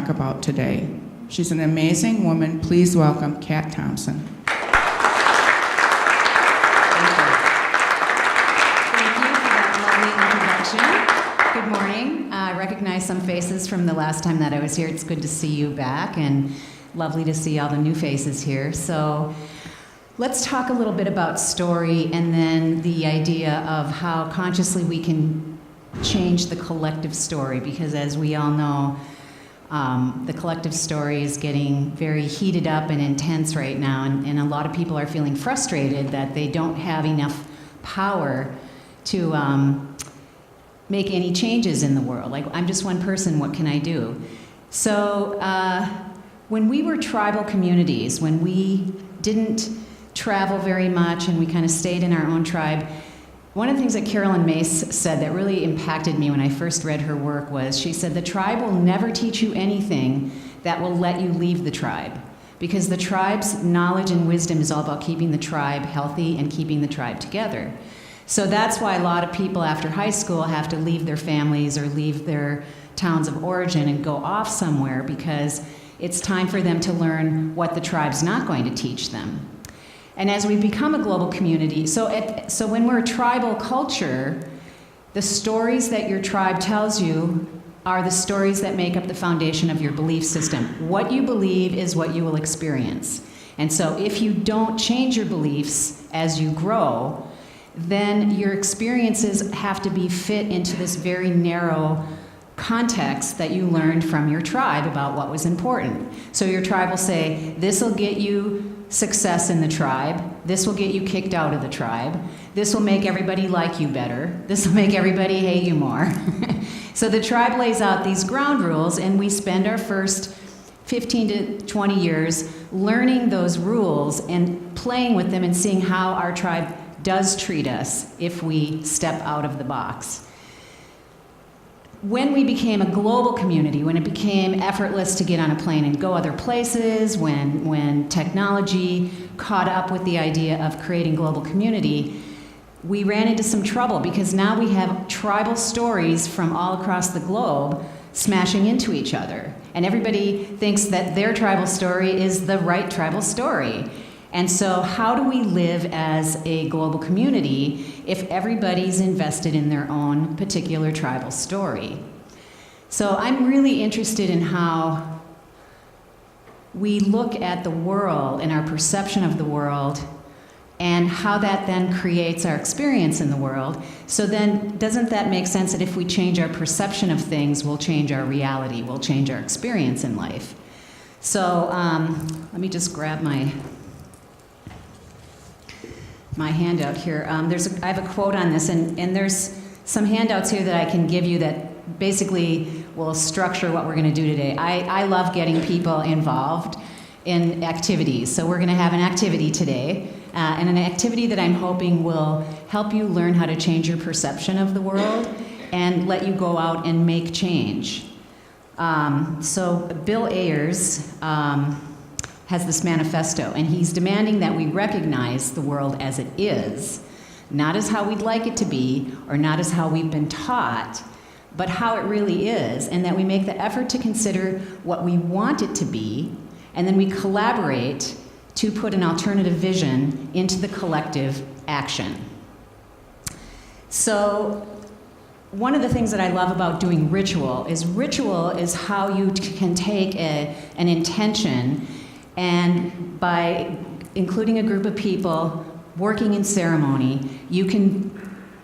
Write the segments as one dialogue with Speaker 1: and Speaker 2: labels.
Speaker 1: talk about today. She's an amazing woman. Please welcome Kat Thompson.
Speaker 2: Thank you for that lovely introduction. Good morning. I recognize some faces from the last time that I was here. It's good to see you back, and lovely to see all the new faces here. So let's talk a little bit about story, and then the idea of how consciously we can change the collective story, because as we all know, the collective story is getting very heated up and intense right now, and a lot of people are feeling frustrated that they don't have enough power to make any changes in the world. Like, I'm just one person, what can I do? So when we were tribal communities, when we didn't travel very much and we kind of stayed in our own tribe, one of the things that Carolyn Mace said that really impacted me when I first read her work was, she said, the tribe will never teach you anything that will let you leave the tribe, because the tribe's knowledge and wisdom is all about keeping the tribe healthy and keeping the tribe together. So that's why a lot of people after high school have to leave their families or leave their towns of origin and go off somewhere, because it's time for them to learn what the tribe's not going to teach them. And as we become a global community, so when we're a tribal culture, the stories that your tribe tells you are the stories that make up the foundation of your belief system. What you believe is what you will experience. And so if you don't change your beliefs as you grow, then your experiences have to be fit into this very narrow context that you learned from your tribe about what was important. So your tribe will say, this will get you success in the tribe, this will get you kicked out of the tribe, this will make everybody like you better, this will make everybody hate you more. So the tribe lays out these ground rules, and we spend our first 15 to 20 years learning those rules and playing with them and seeing how our tribe does treat us if we step out of the box. When we became a global community, when it became effortless to get on a plane and go other places, when technology caught up with the idea of creating global community, we ran into some trouble, because now we have tribal stories from all across the globe smashing into each other. And everybody thinks that their tribal story is the right tribal story. And so how do we live as a global community if everybody's invested in their own particular tribal story? So I'm really interested in how we look at the world and our perception of the world, and how that then creates our experience in the world. So then, doesn't that make sense that if we change our perception of things, we'll change our reality, we'll change our experience in life? So let me just grab my handout here. I have a quote on this, and there's some handouts here that I can give you that basically will structure what we're going to do today. I love getting people involved in activities. So we're going to have an activity today, and an activity that I'm hoping will help you learn how to change your perception of the world and let you go out and make change. So Bill Ayers has this manifesto, and he's demanding that we recognize the world as it is, not as how we'd like it to be, or not as how we've been taught, but how it really is, and that we make the effort to consider what we want it to be, and then we collaborate to put an alternative vision into the collective action. So one of the things that I love about doing ritual is how you can take an intention, and by including a group of people working in ceremony, you can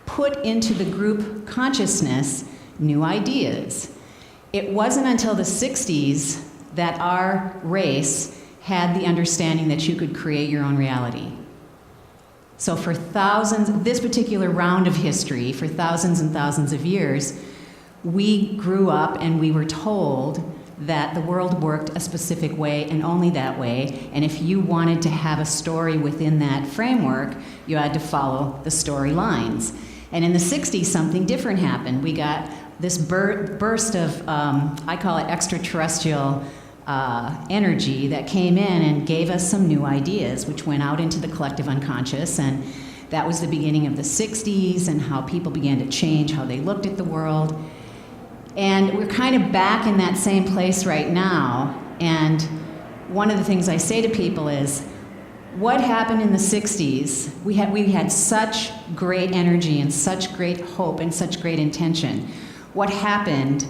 Speaker 2: put into the group consciousness new ideas. It wasn't until the 60s that our race had the understanding that you could create your own reality. So for this particular round of history, for thousands and thousands of years, we grew up and we were told that the world worked a specific way and only that way, and if you wanted to have a story within that framework, you had to follow the storylines. And in the 60s, something different happened. We got this burst of, I call it extraterrestrial energy that came in and gave us some new ideas, which went out into the collective unconscious, and that was the beginning of the 60s and how people began to change how they looked at the world. And we're kind of back in that same place right now. And one of the things I say to people is, what happened in the 60s? We had such great energy and such great hope and such great intention. What happened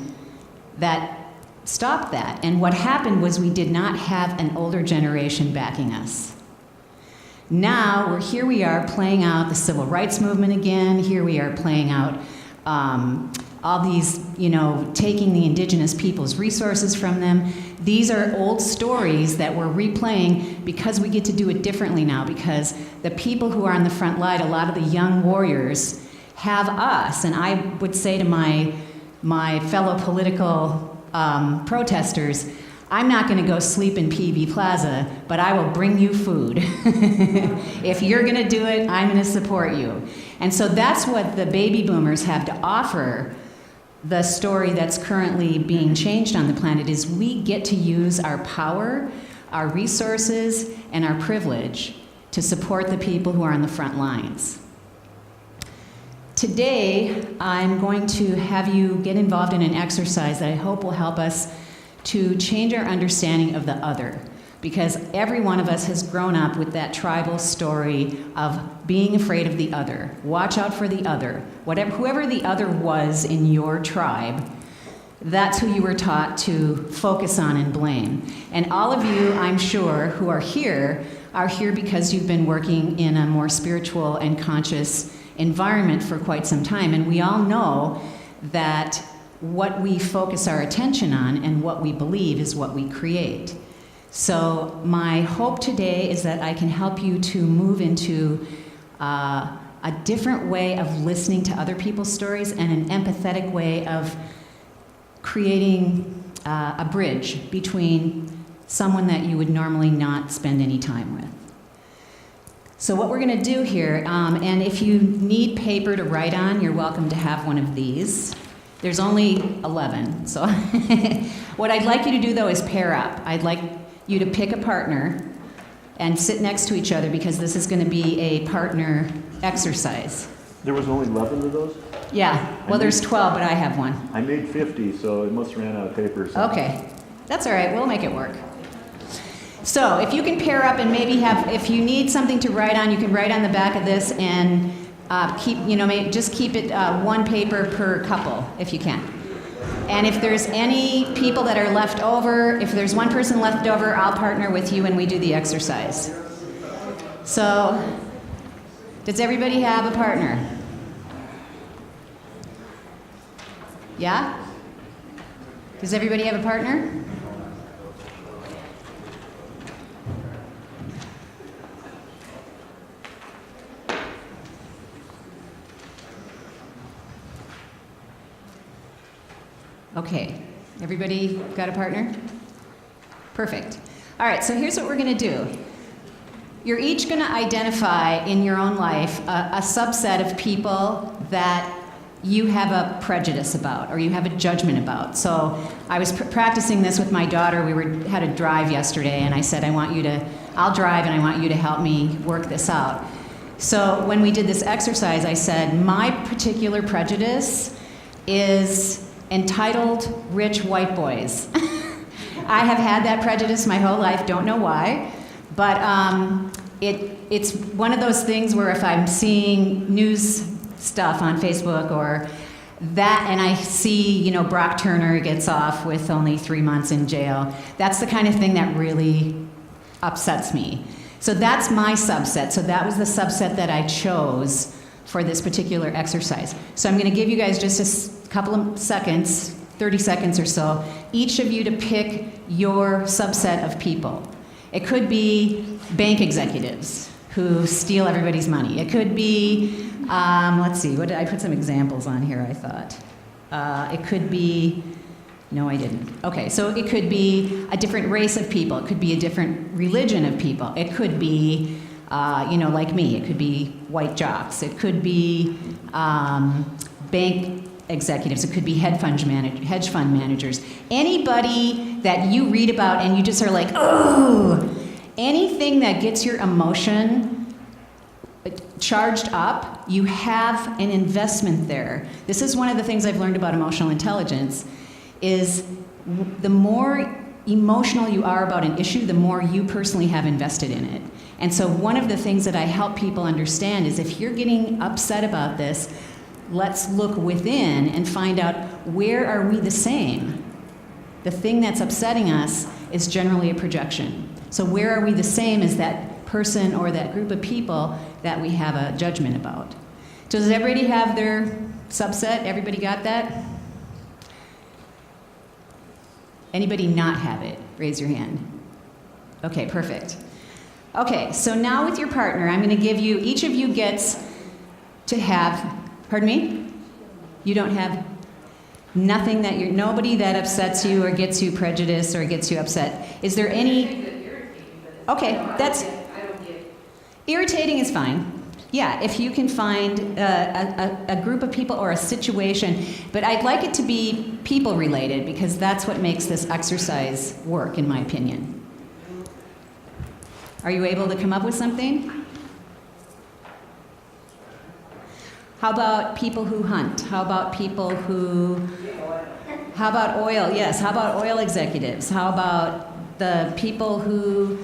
Speaker 2: that stopped that? And what happened was we did not have an older generation backing us. Now, here we are playing out the civil rights movement again. Here we are playing out all these, taking the indigenous people's resources from them. These are old stories that we're replaying because we get to do it differently now, because the people who are on the front line, a lot of the young warriors, have us. And I would say to my fellow political protesters, I'm not going to go sleep in PV Plaza, but I will bring you food. If you're going to do it, I'm going to support you. And so that's what the baby boomers have to offer. The story that's currently being changed on the planet is we get to use our power, our resources, and our privilege to support the people who are on the front lines. Today, I'm going to have you get involved in an exercise that I hope will help us to change our understanding of the other. Because every one of us has grown up with that tribal story of being afraid of the other. Watch out for the other. Whoever the other was in your tribe, that's who you were taught to focus on and blame. And all of you, I'm sure, who are here because you've been working in a more spiritual and conscious environment for quite some time. And we all know that what we focus our attention on and what we believe is what we create. So my hope today is that I can help you to move into a different way of listening to other people's stories and an empathetic way of creating a bridge between someone that you would normally not spend any time with. So what we're going to do here, and if you need paper to write on, you're welcome to have one of these. There's only 11, so what I'd like you to do, though, is pair up. I'd like you to pick a partner and sit next to each other, because this is going to be a partner exercise.
Speaker 3: There was only 11 of those?
Speaker 2: Yeah, well, there's 12, but I have one.
Speaker 3: I made 50, so it must have ran out of paper. So.
Speaker 2: Okay, that's all right, we'll make it work. So if you can pair up and maybe if you need something to write on, you can write on the back of this and just keep it one paper per couple, if you can. And if there's any people that are left over, if there's one person left over, I'll partner with you when we do the exercise. So, does everybody have a partner? Yeah? Does everybody have a partner? Okay, everybody got a partner? Perfect. All right, so here's what we're going to do. You're each going to identify in your own life a subset of people that you have a prejudice about or you have a judgment about. So I was practicing this with my daughter. We had a drive yesterday, and I said, I'll drive and I want you to help me work this out. So when we did this exercise, I said, my particular prejudice is entitled rich white boys. I have had that prejudice my whole life, don't know why, but it's one of those things where if I'm seeing news stuff on Facebook or that, and I see, Brock Turner gets off with only 3 months in jail, that's the kind of thing that really upsets me. So that's my subset. So that was the subset that I chose for this particular exercise. So I'm going to give you guys just a couple of seconds, 30 seconds or so, each of you to pick your subset of people. It could be bank executives who steal everybody's money. It could be, let's see, I put some examples on here, I thought. It could be, no, I didn't. Okay, so it could be a different race of people. It could be a different religion of people. It could be, like me, it could be white jocks. It could be bank executives. It could be hedge fund managers. Anybody that you read about and you just are like, oh, anything that gets your emotion charged up, you have an investment there. This is one of the things I've learned about emotional intelligence. is the more emotional you are about an issue, the more you personally have invested in it. And so one of the things that I help people understand is if you're getting upset about this, let's look within and find out, where are we the same? The thing that's upsetting us is generally a projection. So where are we the same as that person or that group of people that we have a judgment about? Does everybody have their subset? Everybody got that? Anybody not have it? Raise your hand. Okay, perfect. Okay, so now with your partner, I'm going to give you, each of you gets to have, pardon me? You don't have nothing that you're, nobody that upsets you or gets you prejudiced or gets you upset. Is there any? Okay, that's, irritating is fine. Yeah, if you can find a group of people or a situation, but I'd like it to be people related because that's what makes this exercise work, in my opinion. Are you able to come up with something? How about people who hunt? How about people who, how about oil? Yes, how about oil executives? How about the people who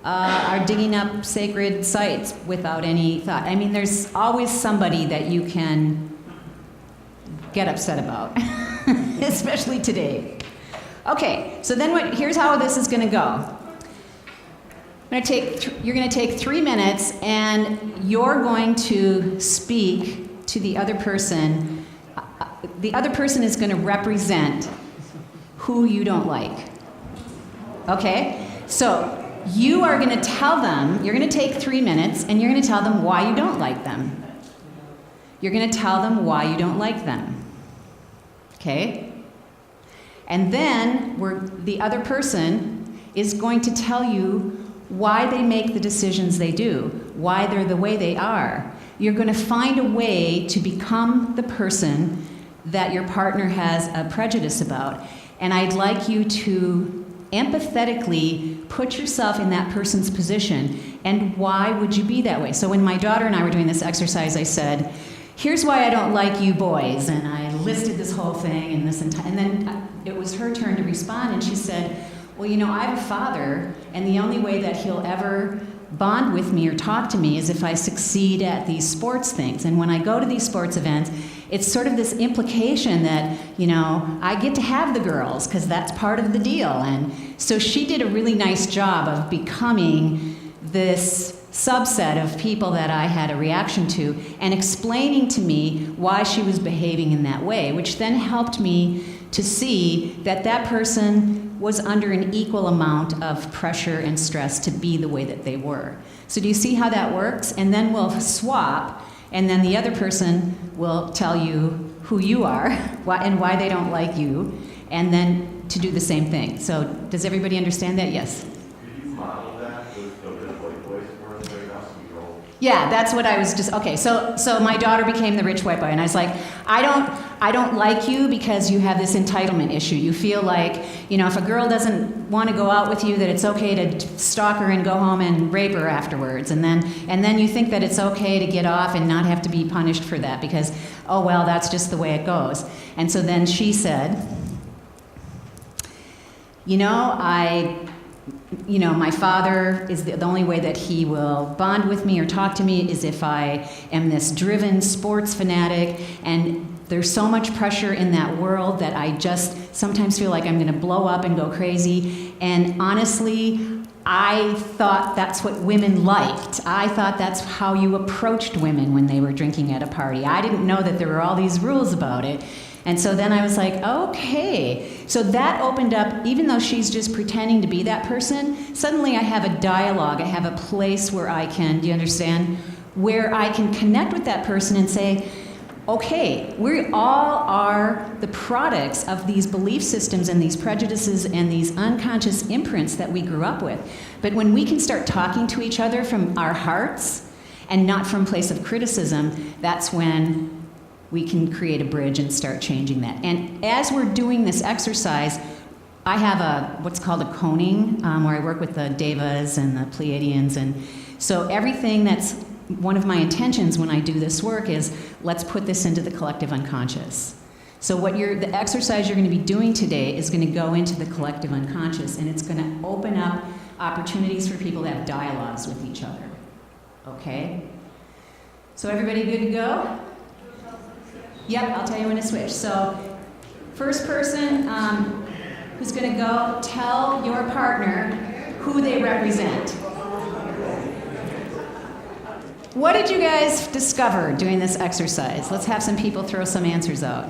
Speaker 2: are digging up sacred sites without any thought? I mean, there's always somebody that you can get upset about, especially today. Okay, so then here's how this is going to go. You're going to take 3 minutes, and you're going to speak to the other person. The other person is going to represent who you don't like. Okay? So you are going to tell them, you're going to take 3 minutes, and you're going to tell them why you don't like them. You're going to tell them why you don't like them. Okay? And then the other person is going to tell you why they make the decisions they do, why they're the way they are. You're going to find a way to become the person that your partner has a prejudice about. And I'd like you to empathetically put yourself in that person's position. And why would you be that way? So when my daughter and I were doing this exercise, I said, here's why I don't like you boys. And I listed this whole thing and and then it was her turn to respond, and she said, well, you know, I have a father, and the only way that he'll ever bond with me or talk to me is if I succeed at these sports things. And when I go to these sports events, it's sort of this implication that, you know, I get to have the girls because that's part of the deal. And so she did a really nice job of becoming this subset of people that I had a reaction to and explaining to me why she was behaving in that way, which then helped me to see that that person was under an equal amount of pressure and stress to be the way that they were. So do you see how that works? And then we'll swap, and then the other person will tell you who you are and why they don't like you, and then to do the same thing. So does everybody understand that? Yes?
Speaker 3: Could you model that with the rich white voice for us right now, so we roll?
Speaker 2: Yeah, that's what I was just, okay, so my daughter became the rich white boy, and I was like, I don't like you because you have this entitlement issue. You feel like, you know, if a girl doesn't want to go out with you, that it's okay to stalk her and go home and rape her afterwards. And then you think that it's okay to get off and not have to be punished for that because, oh, well, that's just the way it goes. And so then she said, you know, my father is the only way that he will bond with me or talk to me is if I am this driven sports fanatic, and there's so much pressure in that world that I just sometimes feel like I'm going to blow up and go crazy. And honestly, I thought that's what women liked. I thought that's how you approached women when they were drinking at a party. I didn't know that there were all these rules about it. And so then I was like, okay. So that opened up, even though she's just pretending to be that person, suddenly I have a dialogue. I have a place where I can, do you understand? Where I can connect with that person and say, okay, we all are the products of these belief systems and these prejudices and these unconscious imprints that we grew up with. But when we can start talking to each other from our hearts and not from a place of criticism, that's when we can create a bridge and start changing that. And as we're doing this exercise, I have what's called a coning, where I work with the Devas and the Pleiadians. And so everything that's one of my intentions when I do this work is let's put this into the collective unconscious. So the exercise you're going to be doing today is going to go into the collective unconscious, and it's going to open up opportunities for people to have dialogues with each other. Okay? So everybody good to go? Yep, I'll tell you when to switch. So first person who's going to go, tell your partner who they represent. What did you guys discover doing this exercise? Let's have some people throw some answers out.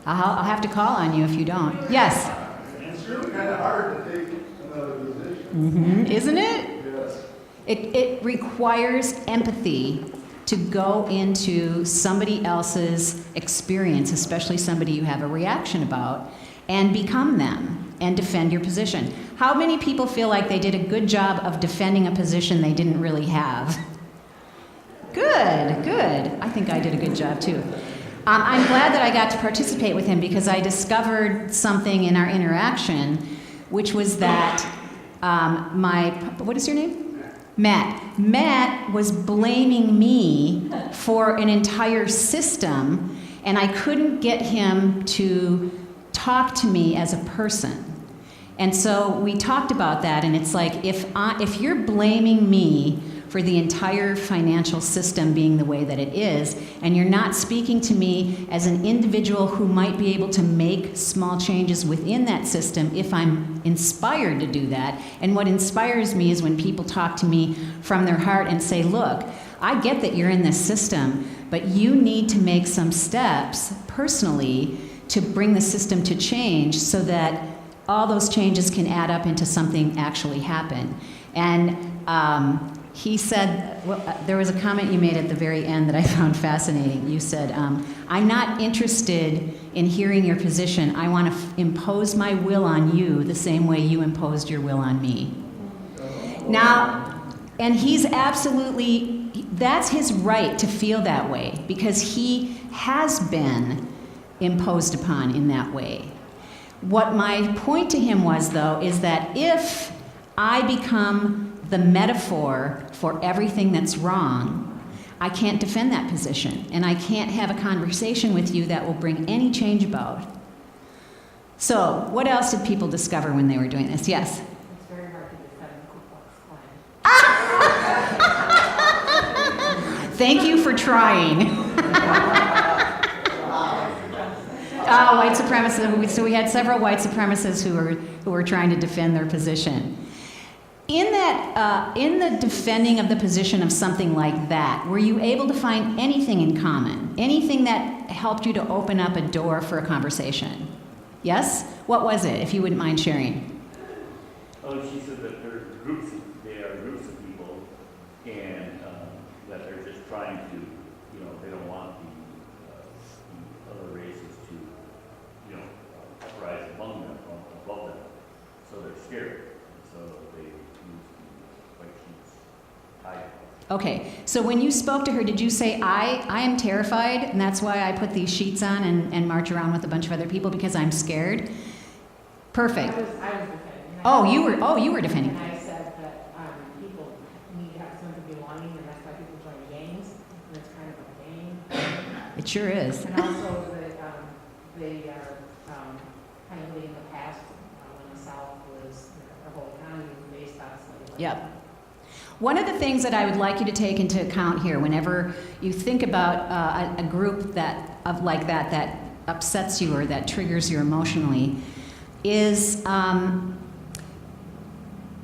Speaker 2: I'll have to call on you if you don't. Yes?
Speaker 4: It's really kind of hard to take another position.
Speaker 2: Isn't it?
Speaker 4: Yes.
Speaker 2: It requires empathy to go into somebody else's experience, especially somebody you have a reaction about, and become them and defend your position. How many people feel like they did a good job of defending a position they didn't really have? Good, good. I think I did a good job too. I'm glad that I got to participate with him because I discovered something in our interaction, which was that what is your name? Matt. Matt was blaming me for an entire system, and I couldn't get him to talk to me as a person. And so we talked about that, and it's like, if you're blaming me for the entire financial system being the way that it is, and you're not speaking to me as an individual who might be able to make small changes within that system if I'm inspired to do that. And what inspires me is when people talk to me from their heart and say, look, I get that you're in this system, but you need to make some steps personally to bring the system to change so that all those changes can add up into something actually happen. And he said, there was a comment you made at the very end that I found fascinating. You said, I'm not interested in hearing your position. I want to impose my will on you the same way you imposed your will on me. Now, and he's absolutely, that's his right to feel that way because he has been imposed upon in that way. What my point to him was, though, is that if I become the metaphor for everything that's wrong, I can't defend that position, and I can't have a conversation with you that will bring any change about. So, what else did people discover when they were doing this? Yes?
Speaker 5: It's very hard to defend Ku Klux Klan.
Speaker 2: Thank you for trying. White supremacists. So we had several white supremacists who were trying to defend their position. In the defending of the position of something like that, were you able to find anything in common? Anything that helped you to open up a door for a conversation? Yes? What was it, if you wouldn't mind sharing?
Speaker 3: Oh, she said that they are groups of people, and that they're just trying to, they don't want the other races to, rise among them, above them, so they're scared, so they use the white sheets tied.
Speaker 2: Okay, so when you spoke to her, did you say, I am terrified, and that's why I put these sheets on and march around with a bunch of other people because I'm scared? Perfect.
Speaker 5: I was defending.
Speaker 2: You were defending.
Speaker 5: And I said that people need to have a sense of belonging, and that's why people join gangs, and it's kind of a gang.
Speaker 2: It sure is.
Speaker 5: And also that they are kind of living the past when the South was, our whole economy was based on slavery.
Speaker 2: Yep. One of the things that I would like you to take into account here whenever you think about a group that upsets you or that triggers you emotionally is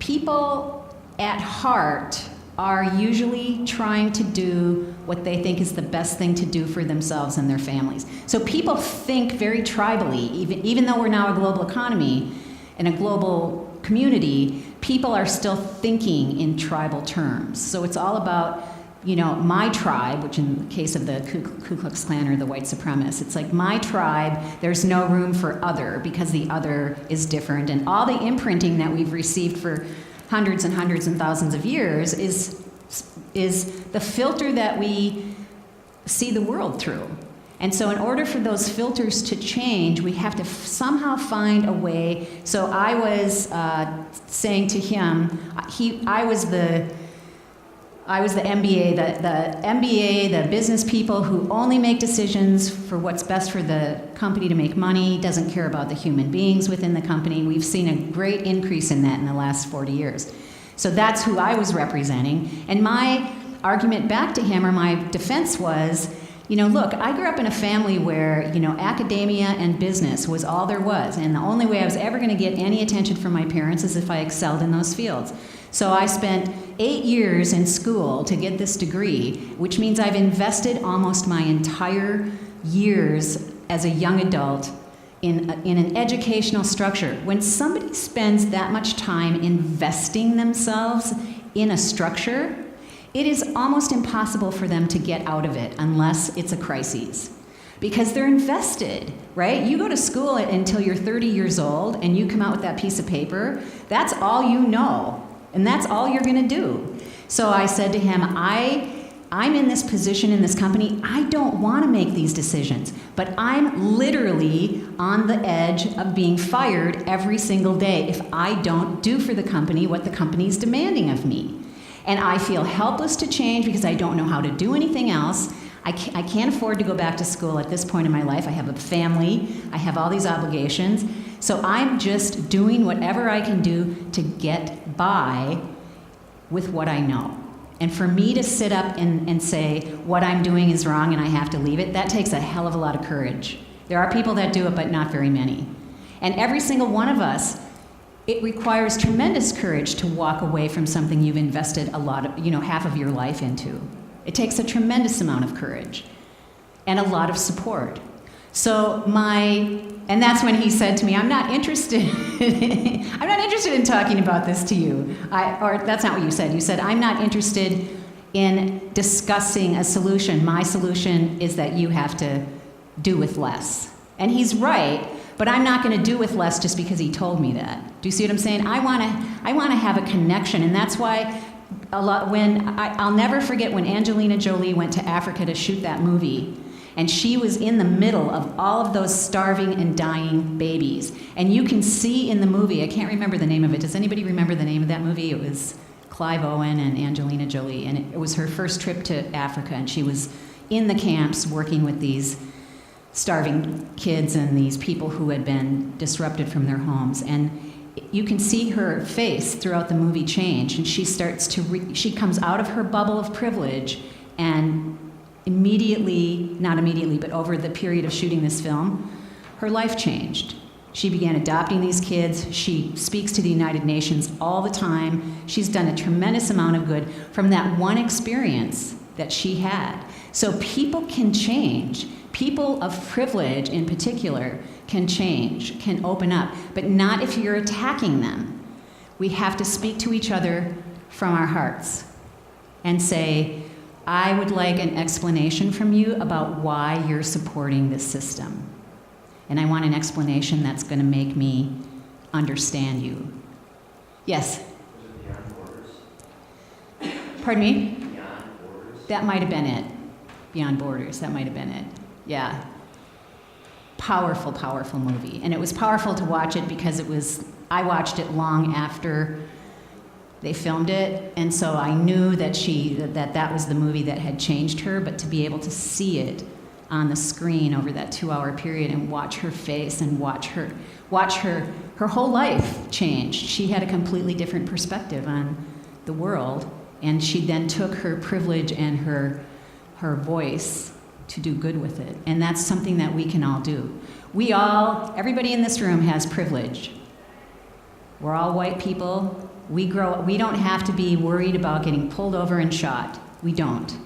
Speaker 2: people at heart are usually trying to do what they think is the best thing to do for themselves and their families. So people think very tribally, even though we're now a global economy and a global community, people are still thinking in tribal terms. So it's all about, my tribe, which in the case of the Ku Klux Klan or the white supremacists, it's like my tribe, there's no room for other because the other is different. And all the imprinting that we've received for hundreds and hundreds and thousands of years is the filter that we see the world through. And so in order for those filters to change, we have to somehow find a way. So I was saying to him, I was I was the MBA, the business people who only make decisions for what's best for the company to make money, doesn't care about the human beings within the company. We've seen a great increase in that in the last 40 years. So that's who I was representing. And my argument back to him, or my defense was, look, I grew up in a family where, academia and business was all there was. And the only way I was ever going to get any attention from my parents is if I excelled in those fields. So I spent 8 years in school to get this degree, which means I've invested almost my entire years as a young adult in an educational structure. When somebody spends that much time investing themselves in a structure, it is almost impossible for them to get out of it unless it's a crisis. Because they're invested, right? You go to school until you're 30 years old and you come out with that piece of paper, that's all you know. And that's all you're going to do. So I said to him, I'm in this position in this company. I don't want to make these decisions, but I'm literally on the edge of being fired every single day if I don't do for the company what the company's demanding of me. And I feel helpless to change because I don't know how to do anything else. I can't afford to go back to school at this point in my life. I have a family. I have all these obligations. So I'm just doing whatever I can do to get by with what I know. And for me to sit up and say what I'm doing is wrong and I have to leave it, that takes a hell of a lot of courage. There are people that do it, but not very many. And every single one of us, it requires tremendous courage to walk away from something you've invested a lot of, half of your life into. It takes a tremendous amount of courage and a lot of support. So and that's when he said to me, I'm not interested in talking about this to you. Or that's not what you said. You said, I'm not interested in discussing a solution. My solution is that you have to do with less. And he's right, but I'm not going to do with less just because he told me that. Do you see what I'm saying? I want to have a connection, and that's why I'll never forget when Angelina Jolie went to Africa to shoot that movie. And she was in the middle of all of those starving and dying babies. And you can see in the movie, I can't remember the name of it. Does anybody remember the name of that movie? It was Clive Owen and Angelina Jolie. And it was her first trip to Africa. And she was in the camps working with these starving kids and these people who had been disrupted from their homes. And you can see her face throughout the movie change. And she starts she comes out of her bubble of privilege, and not immediately, but over the period of shooting this film, her life changed. She began adopting these kids. She speaks to the United Nations all the time. She's done a tremendous amount of good from that one experience that she had. So people can change. People of privilege in particular can change, can open up, but not if you're attacking them. We have to speak to each other from our hearts and say, I would like an explanation from you about why you're supporting this system. And I want an explanation that's going to make me understand you. Yes?
Speaker 6: Was it Beyond Borders?
Speaker 2: Pardon me?
Speaker 6: Beyond Borders?
Speaker 2: That might have been it. Beyond Borders, that might have been it. Yeah. Powerful, powerful movie. And it was powerful to watch it because I watched it long after they filmed it, and so I knew that that was the movie that had changed her, but to be able to see it on the screen over that 2-hour period and watch her face and watch her whole life change. She had a completely different perspective on the world, and she then took her privilege and her voice to do good with it. And that's something that we can all do. Everybody in this room has privilege. We're all white people. We don't have to be worried about getting pulled over and shot. We don't.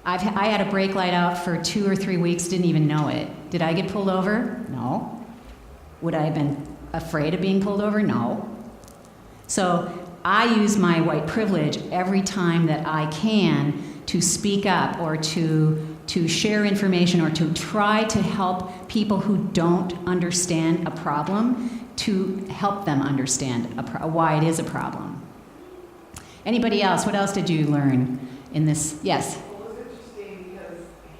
Speaker 2: I had a brake light out for 2 or 3 weeks, didn't even know it. Did I get pulled over? No. Would I have been afraid of being pulled over? No. So I use my white privilege every time that I can to speak up or to share information or to try to help people who don't understand a problem, to help them understand why it is a problem. Anybody else? What else did you learn in this? Yes?
Speaker 7: Well, it was interesting because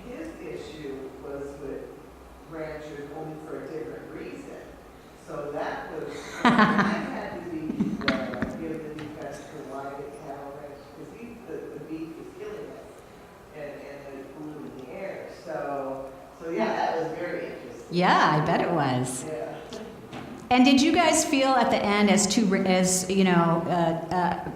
Speaker 7: his issue was with ranchers only for a different reason. So that was, I had to give the defense to why the cattle ranch, because
Speaker 2: Yeah, I bet it was.
Speaker 7: Yeah.
Speaker 2: And did you guys feel at the end, as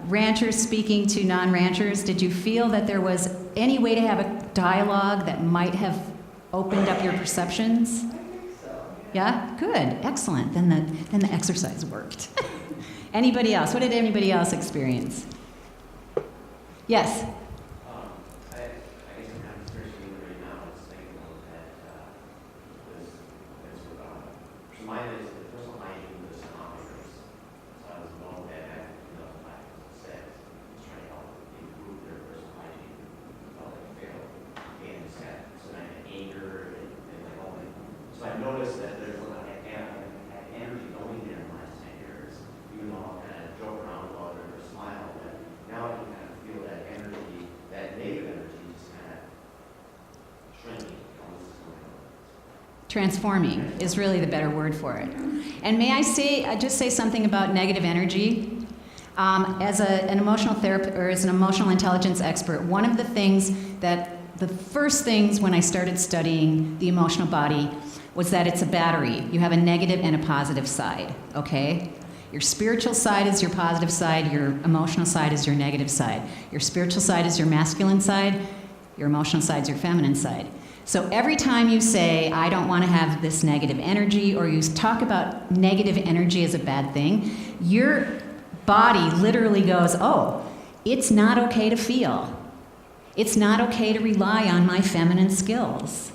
Speaker 2: ranchers speaking to non-ranchers, did you feel that there was any way to have a dialogue that might have opened up your perceptions?
Speaker 7: I think so.
Speaker 2: Yeah, good, excellent. Then the exercise worked. Anybody else? What did anybody else experience? Yes.
Speaker 6: I guess I'm kind of experiencing it right now. I was thinking that so mine is the personal hygiene was omnivores. So I was involved in that in 2005, 2006, trying to help improve their personal hygiene. Felt like it failed. And just had some kind of anger and like all that. So I noticed that there's a lot of energy going there in the last 10 years. Even though I'll kind of joke around about it or smile, but now I can kind of feel that energy, that negative energy just kind of shrinking.
Speaker 2: Transforming is really the better word for it. And may I just say something about negative energy? As an emotional therapist or as an emotional intelligence expert, one of the first things when I started studying the emotional body was that it's a battery. You have a negative and a positive side, okay? Your spiritual side is your positive side, your emotional side is your negative side. Your spiritual side is your masculine side, your emotional side is your feminine side. So every time you say, I don't want to have this negative energy, or you talk about negative energy as a bad thing, your body literally goes, oh, it's not okay to feel. It's not okay to rely on my feminine skills.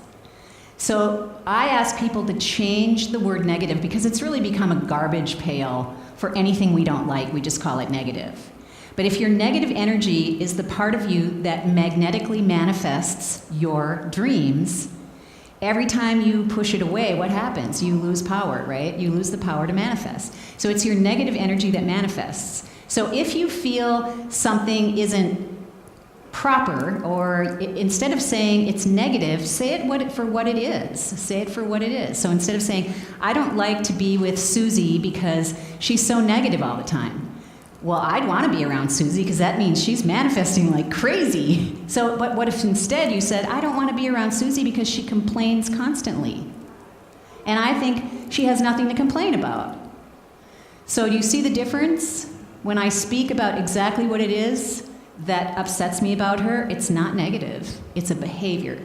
Speaker 2: So I ask people to change the word negative because it's really become a garbage pail for anything we don't like. We just call it negative. But if your negative energy is the part of you that magnetically manifests your dreams, every time you push it away, what happens? You lose power, right? You lose the power to manifest. So it's your negative energy that manifests. So if you feel something isn't proper, or instead of saying it's negative, say it for what it is. Say it for what it is. So instead of saying, I don't like to be with Susie because she's so negative all the time. Well, I'd want to be around Susie because that means she's manifesting like crazy. So, but what if instead you said, I don't want to be around Susie because she complains constantly. And I think she has nothing to complain about. So do you see the difference? When I speak about exactly what it is that upsets me about her, it's not negative. It's a behavior.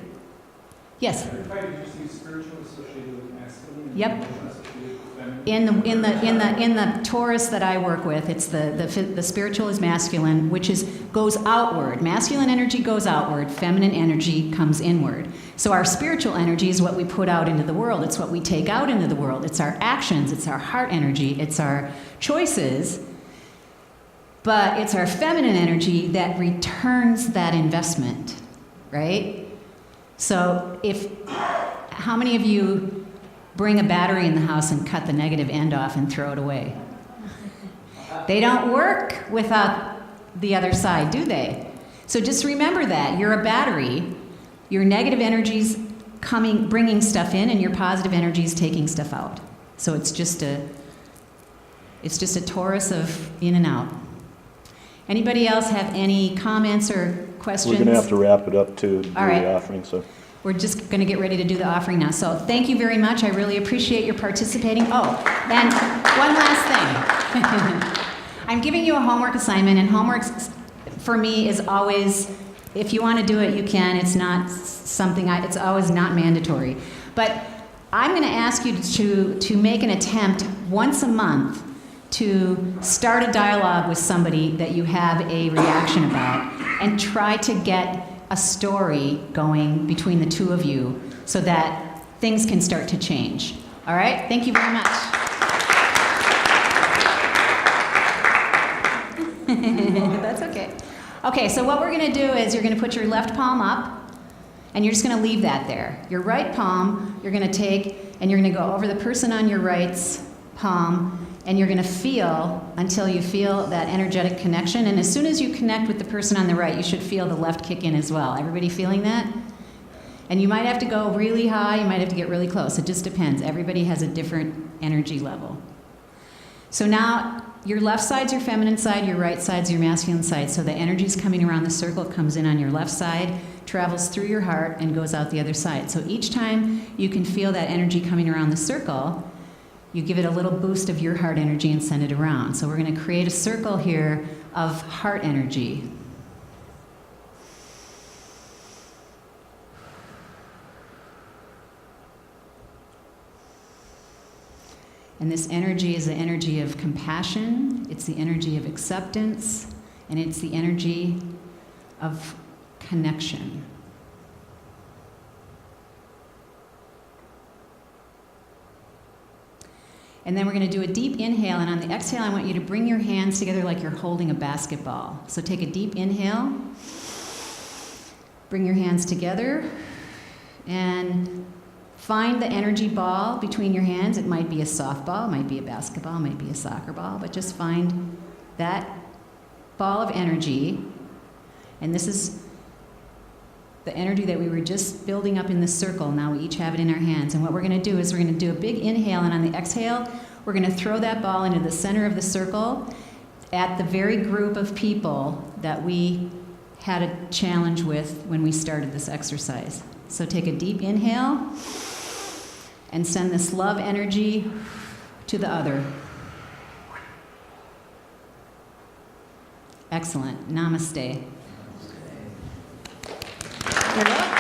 Speaker 2: Yes?
Speaker 4: If I could just use spiritual associated with masculine.
Speaker 2: Yep.
Speaker 4: Emotional associated with feminine.
Speaker 2: In the Taurus that I work with, it's the spiritual is masculine, which goes outward. Masculine energy goes outward. Feminine energy comes inward. So our spiritual energy is what we put out into the world. It's what we take out into the world. It's our actions. It's our heart energy. It's our choices. But it's our feminine energy that returns that investment, right? So how many of you bring a battery in the house and cut the negative end off and throw it away? They don't work without the other side, do they? So just remember that. You're a battery. Your negative energy's bringing stuff in, and your positive energy's taking stuff out. So it's just a torus of in and out. Anybody else have any comments or questions?
Speaker 8: We're going to have to wrap it up to do
Speaker 2: All right.
Speaker 8: the offering. So
Speaker 2: We're just going to get ready to do the offering now. So thank you very much. I really appreciate your participating. Oh, and one last thing. I'm giving you a homework assignment, and homework for me is always, if you want to do it, you can. It's not something, it's always not mandatory. But I'm going to ask you to make an attempt once a month to start a dialogue with somebody that you have a reaction about, and try to get a story going between the two of you so that things can start to change. All right? Thank you very much. That's okay. Okay, so what we're going to do is you're going to put your left palm up, and you're just going to leave that there. Your right palm, you're going to take, and you're going to go over the person on your right's palm, and you're going to feel until you feel that energetic connection. And as soon as you connect with the person on the right, you should feel the left kick in as well. Everybody feeling that? And you might have to go really high, you might have to get really close. It just depends. Everybody has a different energy level. So now, your left side's your feminine side, your right side's your masculine side. So the energy's coming around the circle, it comes in on your left side, travels through your heart and goes out the other side. So each time you can feel that energy coming around the circle, you give it a little boost of your heart energy and send it around. So we're going to create a circle here of heart energy. And this energy is the energy of compassion, it's the energy of acceptance, and it's the energy of connection. And then we're going to do a deep inhale, and on the exhale, I want you to bring your hands together like you're holding a basketball. So take a deep inhale, bring your hands together, and find the energy ball between your hands. It might be a softball, it might be a basketball, it might be a soccer ball, but just find that ball of energy. And this is the energy that we were just building up in the circle. Now we each have it in our hands. And what we're going to do is we're going to do a big inhale, and on the exhale, we're going to throw that ball into the center of the circle at the very group of people that we had a challenge with when we started this exercise. So take a deep inhale and send this love energy to the other. Excellent. Namaste. You're up.